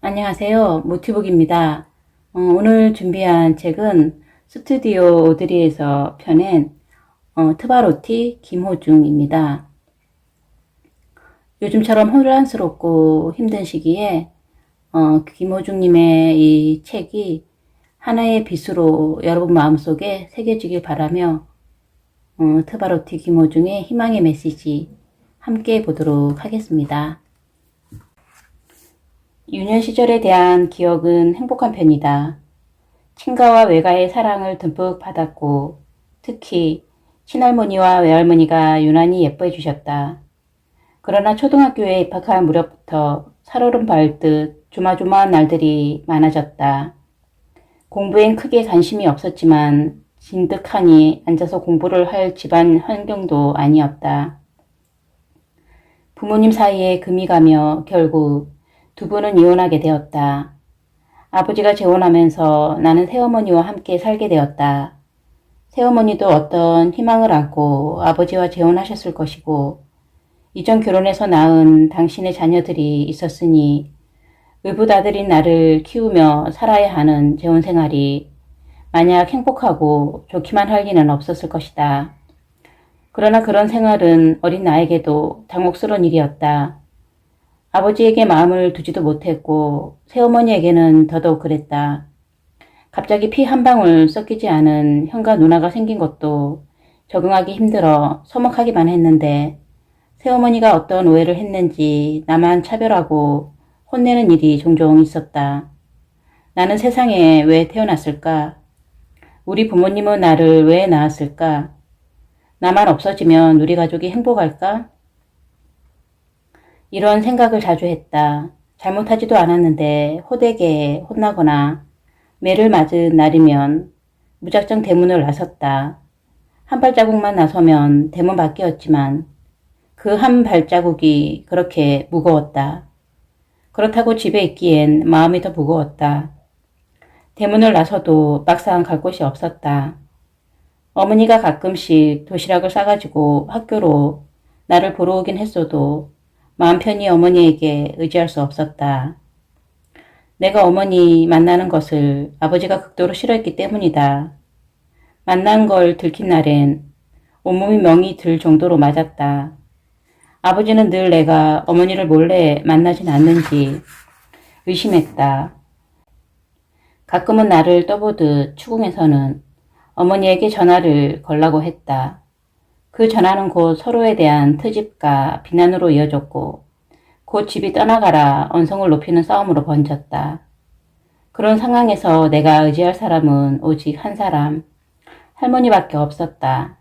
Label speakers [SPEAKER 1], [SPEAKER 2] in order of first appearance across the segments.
[SPEAKER 1] 안녕하세요. 모티북입니다. 오늘 준비한 책은 스튜디오 오드리에서 펴낸 트바로티 김호중입니다. 요즘처럼 혼란스럽고 힘든 시기에 김호중님의 이 책이 하나의 빛으로 여러분 마음속에 새겨지길 바라며 트바로티 김호중의 희망의 메시지 함께 보도록 하겠습니다. 유년 시절에 대한 기억은 행복한 편이다. 친가와 외가의 사랑을 듬뿍 받았고 특히 친할머니와 외할머니가 유난히 예뻐해 주셨다. 그러나 초등학교에 입학할 무렵부터 살얼음 밟듯 조마조마한 날들이 많아졌다. 공부엔 크게 관심이 없었지만 진득하니 앉아서 공부를 할 집안 환경도 아니었다. 부모님 사이에 금이 가며 결국 두 분은 이혼하게 되었다. 아버지가 재혼하면서 나는 새어머니와 함께 살게 되었다. 새어머니도 어떤 희망을 안고 아버지와 재혼하셨을 것이고 이전 결혼해서 낳은 당신의 자녀들이 있었으니 의붓아들인 나를 키우며 살아야 하는 재혼 생활이 만약 행복하고 좋기만 할 리는 없었을 것이다. 그러나 그런 생활은 어린 나에게도 당혹스러운 일이었다. 아버지에게 마음을 두지도 못했고 새어머니에게는 더더욱 그랬다. 갑자기 피 한 방울 섞이지 않은 형과 누나가 생긴 것도 적응하기 힘들어 서먹하기만 했는데 새어머니가 어떤 오해를 했는지 나만 차별하고 혼내는 일이 종종 있었다. 나는 세상에 왜 태어났을까? 우리 부모님은 나를 왜 낳았을까? 나만 없어지면 우리 가족이 행복할까? 이런 생각을 자주 했다. 잘못하지도 않았는데 호되게 혼나거나 매를 맞은 날이면 무작정 대문을 나섰다. 한 발자국만 나서면 대문 밖이었지만 그 한 발자국이 그렇게 무거웠다. 그렇다고 집에 있기엔 마음이 더 무거웠다. 대문을 나서도 막상 갈 곳이 없었다. 어머니가 가끔씩 도시락을 싸가지고 학교로 나를 보러 오긴 했어도 마음 편히 어머니에게 의지할 수 없었다. 내가 어머니 만나는 것을 아버지가 극도로 싫어했기 때문이다. 만난 걸 들킨 날엔 온몸이 멍이 들 정도로 맞았다. 아버지는 늘 내가 어머니를 몰래 만나진 않는지 의심했다. 가끔은 나를 떠보듯 추궁해서는 어머니에게 전화를 걸라고 했다. 그 전화는 곧 서로에 대한 트집과 비난으로 이어졌고 곧 집이 떠나가라 언성을 높이는 싸움으로 번졌다. 그런 상황에서 내가 의지할 사람은 오직 한 사람, 할머니밖에 없었다.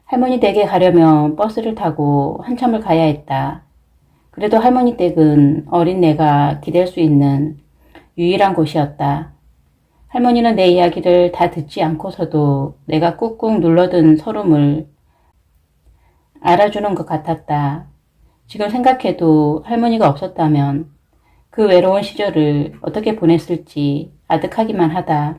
[SPEAKER 1] 할머니 댁에 가려면 버스를 타고 한참을 가야 했다. 그래도 할머니 댁은 어린 내가 기댈 수 있는 유일한 곳이었다. 할머니는 내 이야기를 다 듣지 않고서도 내가 꾹꾹 눌러둔 서름을 알아주는 것 같았다. 지금 생각해도 할머니가 없었다면 그 외로운 시절을 어떻게 보냈을지 아득하기만 하다.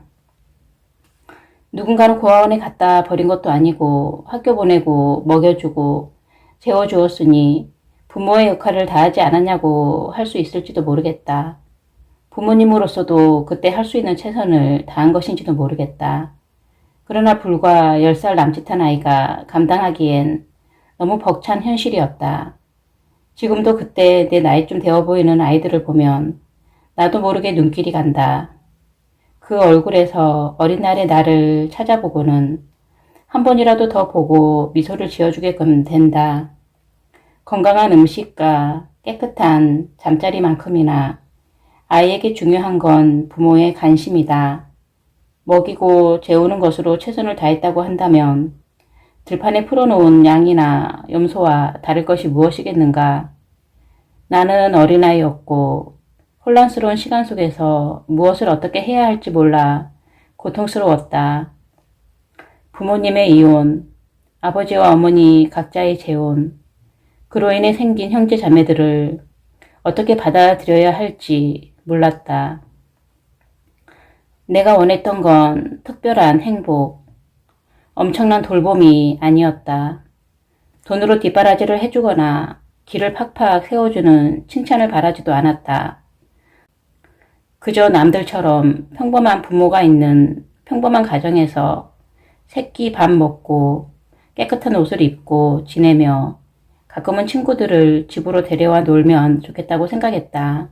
[SPEAKER 1] 누군가는 고아원에 갖다 버린 것도 아니고 학교 보내고 먹여주고 재워주었으니 부모의 역할을 다하지 않았냐고 할 수 있을지도 모르겠다. 부모님으로서도 그때 할 수 있는 최선을 다한 것인지도 모르겠다. 그러나 불과 10살 남짓한 아이가 감당하기엔 너무 벅찬 현실이었다. 지금도 그때 내 나이쯤 되어 보이는 아이들을 보면 나도 모르게 눈길이 간다. 그 얼굴에서 어린 날의 나를 찾아보고는 한 번이라도 더 보고 미소를 지어주게끔 된다. 건강한 음식과 깨끗한 잠자리만큼이나 아이에게 중요한 건 부모의 관심이다. 먹이고 재우는 것으로 최선을 다했다고 한다면 들판에 풀어놓은 양이나 염소와 다를 것이 무엇이겠는가. 나는 어린아이였고 혼란스러운 시간 속에서 무엇을 어떻게 해야 할지 몰라 고통스러웠다. 부모님의 이혼, 아버지와 어머니 각자의 재혼, 그로 인해 생긴 형제 자매들을 어떻게 받아들여야 할지 몰랐다. 내가 원했던 건 특별한 행복, 엄청난 돌봄이 아니었다. 돈으로 뒷바라지를 해주거나 길을 팍팍 세워주는 칭찬을 바라지도 않았다. 그저 남들처럼 평범한 부모가 있는 평범한 가정에서 새끼 밥 먹고 깨끗한 옷을 입고 지내며 가끔은 친구들을 집으로 데려와 놀면 좋겠다고 생각했다.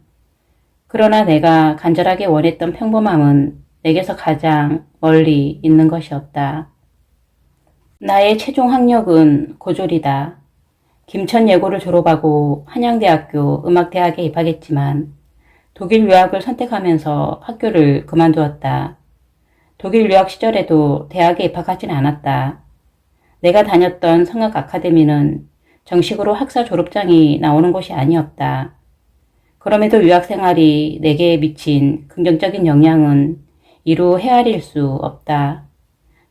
[SPEAKER 1] 그러나 내가 간절하게 원했던 평범함은 내게서 가장 멀리 있는 것이었다. 나의 최종 학력은 고졸이다. 김천예고를 졸업하고 한양대학교 음악대학에 입학했지만 독일 유학을 선택하면서 학교를 그만두었다. 독일 유학 시절에도 대학에 입학하진 않았다. 내가 다녔던 성악 아카데미는 정식으로 학사 졸업장이 나오는 곳이 아니었다. 그럼에도 유학 생활이 내게 미친 긍정적인 영향은 이루 헤아릴 수 없다.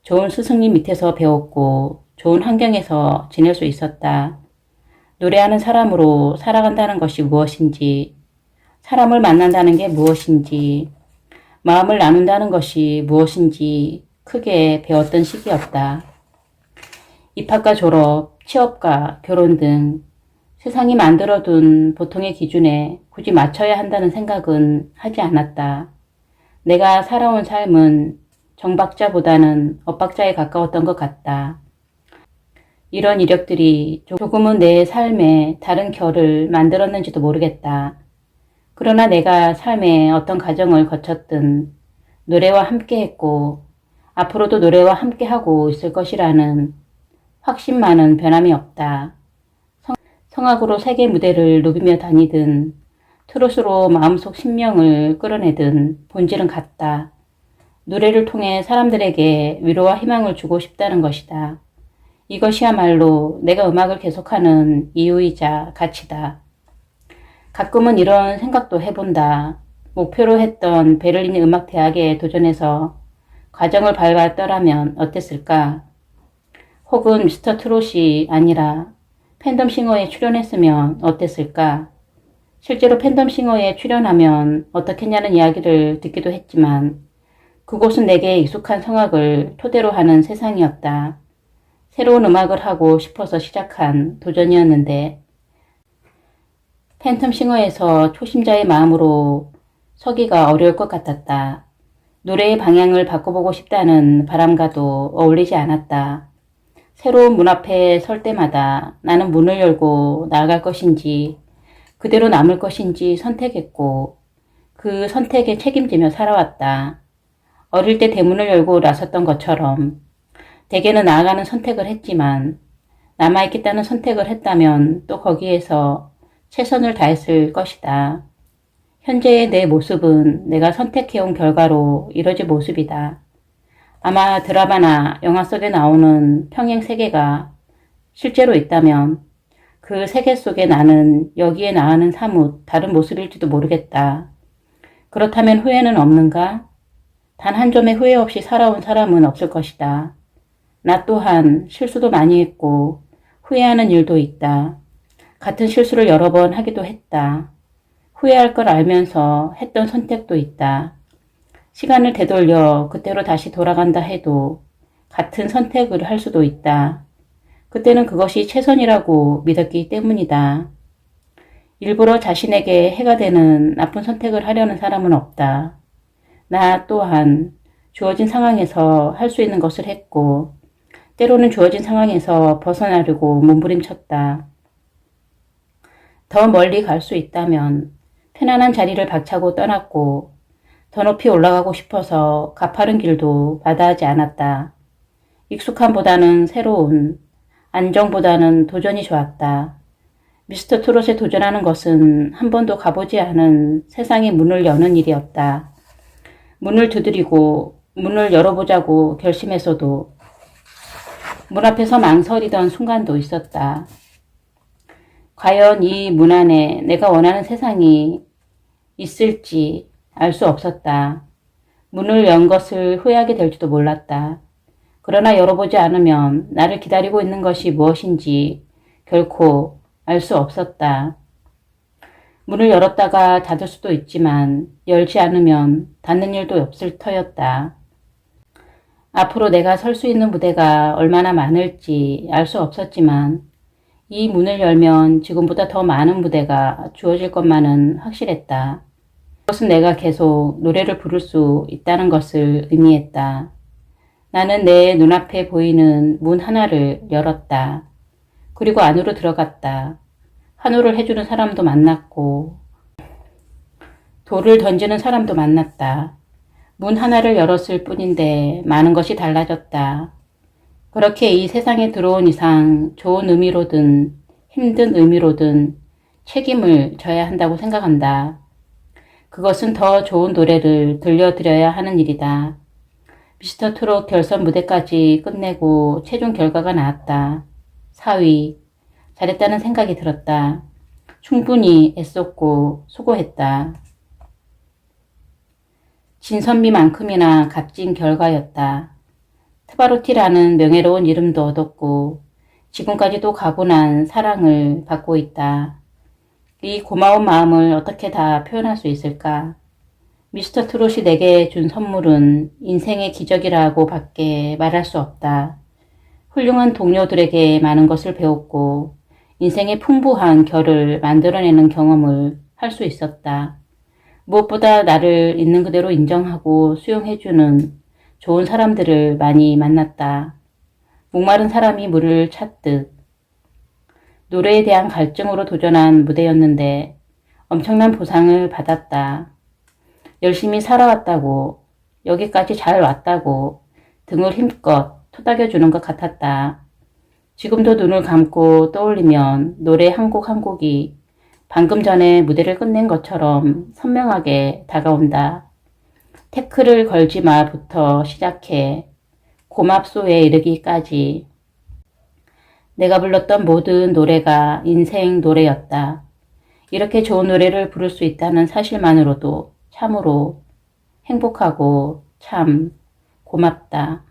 [SPEAKER 1] 좋은 스승님 밑에서 배웠고 좋은 환경에서 지낼 수 있었다. 노래하는 사람으로 살아간다는 것이 무엇인지, 사람을 만난다는 게 무엇인지, 마음을 나눈다는 것이 무엇인지 크게 배웠던 시기였다. 입학과 졸업, 취업과 결혼 등 세상이 만들어둔 보통의 기준에 굳이 맞춰야 한다는 생각은 하지 않았다. 내가 살아온 삶은 정박자보다는 엇박자에 가까웠던 것 같다. 이런 이력들이 조금은 내 삶에 다른 결을 만들었는지도 모르겠다. 그러나 내가 삶에 어떤 과정을 거쳤든 노래와 함께했고 앞으로도 노래와 함께하고 있을 것이라는 확신만은 변함이 없다. 성악으로 세계 무대를 누비며 다니든 트로트로 마음속 신명을 끌어내든 본질은 같다. 노래를 통해 사람들에게 위로와 희망을 주고 싶다는 것이다. 이것이야말로 내가 음악을 계속하는 이유이자 가치다. 가끔은 이런 생각도 해본다. 목표로 했던 베를린 음악대학에 도전해서 과정을 밟았더라면 어땠을까? 혹은 미스터 트롯이 아니라 팬덤싱어에 출연했으면 어땠을까? 실제로 팬덤싱어에 출연하면 어떻겠냐는 이야기를 듣기도 했지만 그곳은 내게 익숙한 성악을 토대로 하는 세상이었다. 새로운 음악을 하고 싶어서 시작한 도전이었는데 팬텀싱어에서 초심자의 마음으로 서기가 어려울 것 같았다. 노래의 방향을 바꿔보고 싶다는 바람과도 어울리지 않았다. 새로운 문 앞에 설 때마다 나는 문을 열고 나아갈 것인지 그대로 남을 것인지 선택했고 그 선택에 책임지며 살아왔다. 어릴 때 대문을 열고 나섰던 것처럼 대개는 나아가는 선택을 했지만 남아있겠다는 선택을 했다면 또 거기에서 최선을 다했을 것이다. 현재의 내 모습은 내가 선택해온 결과로 이뤄진 모습이다. 아마 드라마나 영화 속에 나오는 평행 세계가 실제로 있다면 그 세계 속에 나는 여기에 나와는 사뭇 다른 모습일지도 모르겠다. 그렇다면 후회는 없는가? 단 한 점의 후회 없이 살아온 사람은 없을 것이다. 나 또한 실수도 많이 했고 후회하는 일도 있다. 같은 실수를 여러 번 하기도 했다. 후회할 걸 알면서 했던 선택도 있다. 시간을 되돌려 그때로 다시 돌아간다 해도 같은 선택을 할 수도 있다. 그때는 그것이 최선이라고 믿었기 때문이다. 일부러 자신에게 해가 되는 나쁜 선택을 하려는 사람은 없다. 나 또한 주어진 상황에서 할 수 있는 것을 했고 때로는 주어진 상황에서 벗어나려고 몸부림쳤다. 더 멀리 갈 수 있다면 편안한 자리를 박차고 떠났고 더 높이 올라가고 싶어서 가파른 길도 마다하지 않았다. 익숙함보다는 새로운, 안정보다는 도전이 좋았다. 미스터 트롯에 도전하는 것은 한 번도 가보지 않은 세상의 문을 여는 일이었다. 문을 두드리고 문을 열어보자고 결심했어도 문 앞에서 망설이던 순간도 있었다. 과연 이 문 안에 내가 원하는 세상이 있을지 알 수 없었다. 문을 연 것을 후회하게 될지도 몰랐다. 그러나 열어보지 않으면 나를 기다리고 있는 것이 무엇인지 결코 알 수 없었다. 문을 열었다가 닫을 수도 있지만 열지 않으면 닫는 일도 없을 터였다. 앞으로 내가 설 수 있는 무대가 얼마나 많을지 알 수 없었지만 이 문을 열면 지금보다 더 많은 무대가 주어질 것만은 확실했다. 그것은 내가 계속 노래를 부를 수 있다는 것을 의미했다. 나는 내 눈앞에 보이는 문 하나를 열었다. 그리고 안으로 들어갔다. 한우를 해주는 사람도 만났고 돌을 던지는 사람도 만났다. 문 하나를 열었을 뿐인데 많은 것이 달라졌다. 그렇게 이 세상에 들어온 이상 좋은 의미로든 힘든 의미로든 책임을 져야 한다고 생각한다. 그것은 더 좋은 노래를 들려드려야 하는 일이다. 미스터 트롯 결선 무대까지 끝내고 최종 결과가 나왔다. 4위. 잘했다는 생각이 들었다. 충분히 애썼고 수고했다. 진선미만큼이나 값진 결과였다. 트바로티라는 명예로운 이름도 얻었고 지금까지도 가분한 사랑을 받고 있다. 이 고마운 마음을 어떻게 다 표현할 수 있을까? 미스터 트롯이 내게 준 선물은 인생의 기적이라고 밖에 말할 수 없다. 훌륭한 동료들에게 많은 것을 배웠고 인생의 풍부한 결을 만들어내는 경험을 할 수 있었다. 무엇보다 나를 있는 그대로 인정하고 수용해주는 좋은 사람들을 많이 만났다. 목마른 사람이 물을 찾듯 노래에 대한 갈증으로 도전한 무대였는데 엄청난 보상을 받았다. 열심히 살아왔다고, 여기까지 잘 왔다고 등을 힘껏 토닥여주는 것 같았다. 지금도 눈을 감고 떠올리면 노래 한 곡 한 곡이 방금 전에 무대를 끝낸 것처럼 선명하게 다가온다. 태클을 걸지 마부터 시작해 고맙소에 이르기까지 내가 불렀던 모든 노래가 인생 노래였다. 이렇게 좋은 노래를 부를 수 있다는 사실만으로도 참으로 행복하고 참 고맙다.